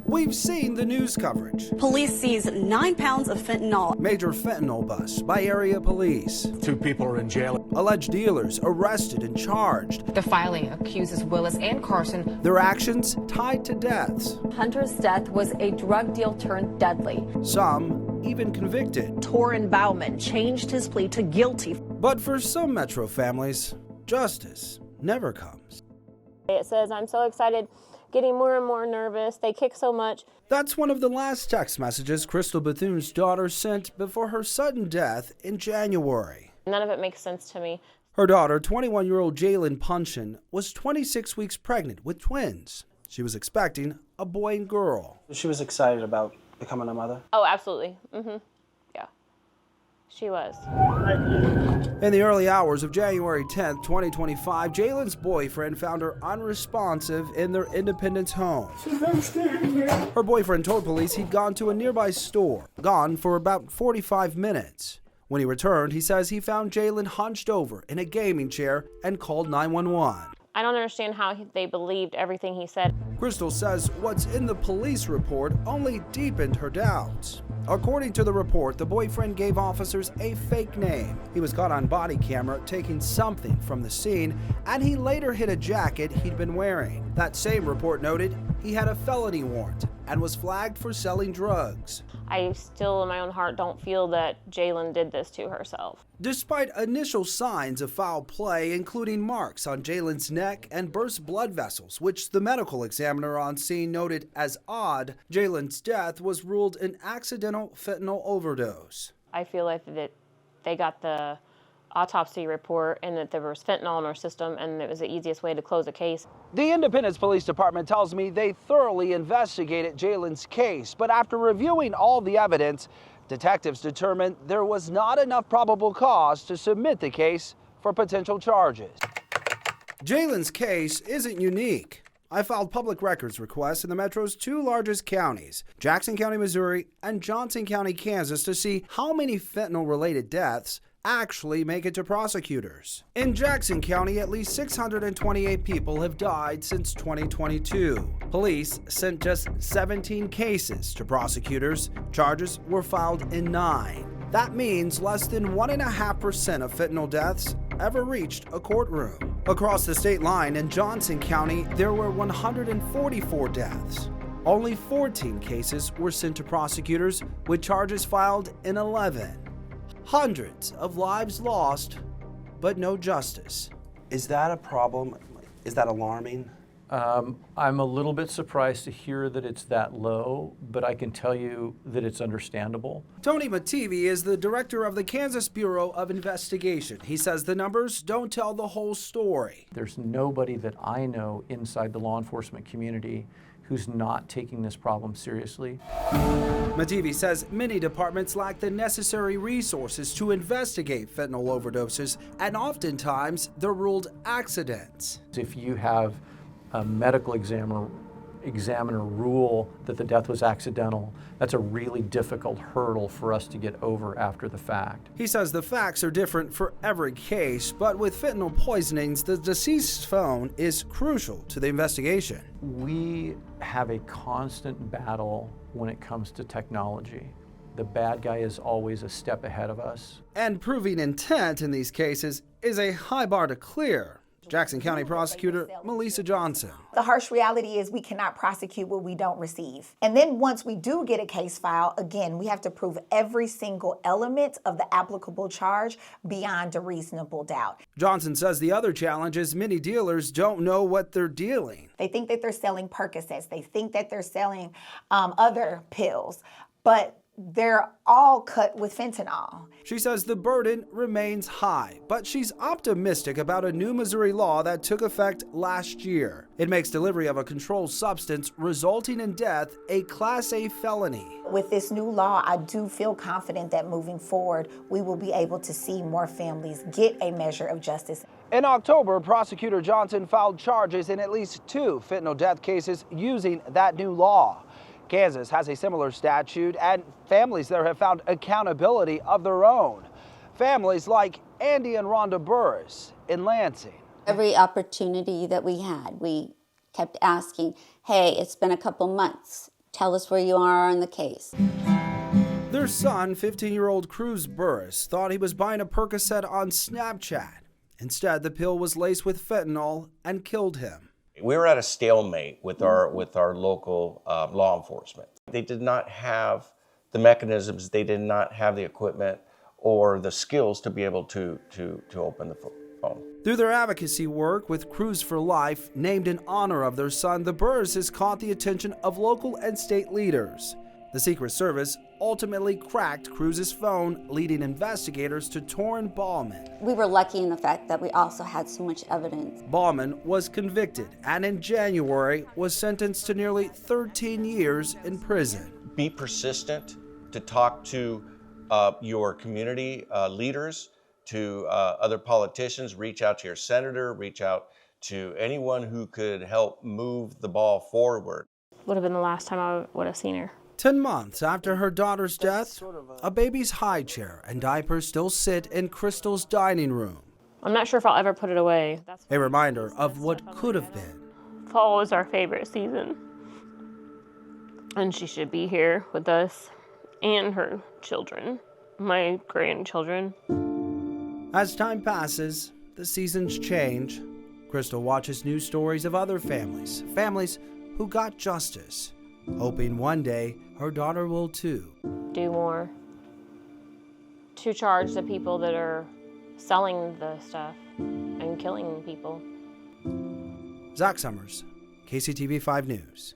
We've seen the news coverage. Police seize 9 pounds of fentanyl. Major fentanyl bust by area police. 2 people are in jail. Alleged dealers arrested and charged. The filing accuses Willis and Carson. Their actions tied to deaths. Hunter's death was a drug deal turned deadly. Some even convicted. Torrin Bauman changed his plea to guilty. But for some Metro families, justice never comes. It says, "I'm so excited, getting more and more nervous. They kick so much." That's one of the last text messages Crystal Bethune's daughter sent before her sudden death in January. None of it makes sense to me. Her daughter, 21-year-old Jalen Punchin, was 26 weeks pregnant with twins. She was expecting a boy and girl. She was excited about becoming a mother? Oh, absolutely. Yeah, she was. In the early hours of January 10th, 2025, Jalen's boyfriend found her unresponsive in their Independence home. Her boyfriend told police he'd gone to a nearby store, gone for about 45 minutes. When he returned, he says he found Jalen hunched over in a gaming chair and called 911. I don't understand how they believed everything he said. Crystal says what's in the police report only deepened her doubts. According to the report, the boyfriend gave officers a fake name. He was caught on body camera taking something from the scene, and he later hid a jacket he'd been wearing. That same report noted he had a felony warrant and was flagged for selling drugs. I still, in my own heart, don't feel that Jalen did this to herself. Despite initial signs of foul play, including marks on Jalen's neck and burst blood vessels, which the medical examiner on scene noted as odd, Jalen's death was ruled an accidental fentanyl overdose. I feel like that they got the autopsy report and that there was fentanyl in her system, and it was the easiest way to close a case. The Independence Police Department tells me they thoroughly investigated Jalen's case, but after reviewing all the evidence, detectives determined there was not enough probable cause to submit the case for potential charges. Jalen's case isn't unique. I filed public records requests in the Metro's 2 largest counties, Jackson County, Missouri, and Johnson County, Kansas, to see how many fentanyl-related deaths actually make it to prosecutors. In Jackson County, at least 628 people have died since 2022. Police sent just 17 cases to prosecutors. Charges were filed in 9. That means less than 1.5% of fentanyl deaths ever reached a courtroom. Across the state line in Johnson County, there were 144 deaths. Only 14 cases were sent to prosecutors, with charges filed in 11. Hundreds of lives lost, but no justice. Is that a problem? Is that alarming? I'm a little bit surprised to hear that it's that low, but I can tell you that it's understandable. Tony Mativi is the director of the Kansas Bureau of Investigation. He says the numbers don't tell the whole story. There's nobody that I know inside the law enforcement community who's not taking this problem seriously. Mativi says many departments lack the necessary resources to investigate fentanyl overdoses, and oftentimes they're ruled accidents. If you have a medical examiner rule that the death was accidental, that's a really difficult hurdle for us to get over after the fact. He says the facts are different for every case, but with fentanyl poisonings, the deceased's phone is crucial to the investigation. We have a constant battle when it comes to technology. The bad guy is always a step ahead of us. And proving intent in these cases is a high bar to clear. Jackson County Prosecutor Melissa Johnson. The harsh reality is we cannot prosecute what we don't receive. And then once we do get a case file, again, we have to prove every single element of the applicable charge beyond a reasonable doubt. Johnson says the other challenge is many dealers don't know what they're dealing. They think that they're selling Percocets. They think that they're selling other pills, but they're all cut with fentanyl. She says the burden remains high, but she's optimistic about a new Missouri law that took effect last year. It makes delivery of a controlled substance resulting in death a Class A felony. With this new law, I do feel confident that moving forward, we will be able to see more families get a measure of justice. In October, Prosecutor Johnson filed charges in at least 2 fentanyl death cases using that new law. Kansas has a similar statute, and families there have found accountability of their own. Families like Andy and Rhonda Burris in Lansing. Every opportunity that we had, we kept asking, hey, it's been a couple months. Tell us where you are on the case. Their son, 15-year-old Cruz Burris, thought he was buying a Percocet on Snapchat. Instead, the pill was laced with fentanyl and killed him. We were at a stalemate with our local law enforcement. They did not have the mechanisms, they did not have the equipment or the skills to be able to open the phone. Through their advocacy work with Cruz for Life, named in honor of their son, the Burris's caught the attention of local and state leaders. The Secret Service ultimately cracked Cruz's phone, leading investigators to Torrin Ballman. We were lucky in the fact that we also had so much evidence. Ballman was convicted and in January was sentenced to nearly 13 years in prison. Be persistent, to talk to your community leaders, to other politicians, reach out to your senator, reach out to anyone who could help move the ball forward. Would have been the last time I would have seen her. 10 months after her daughter's death, a baby's high chair and diapers still sit in Crystal's dining room. I'm not sure if I'll ever put it away. That's a reminder of what could have been. Fall is our favorite season. And she should be here with us and her children, my grandchildren. As time passes, the seasons change. Crystal watches news stories of other families who got justice, hoping one day her daughter will too. Do more to charge the people that are selling the stuff and killing people. Zach Summers, KCTV 5 News.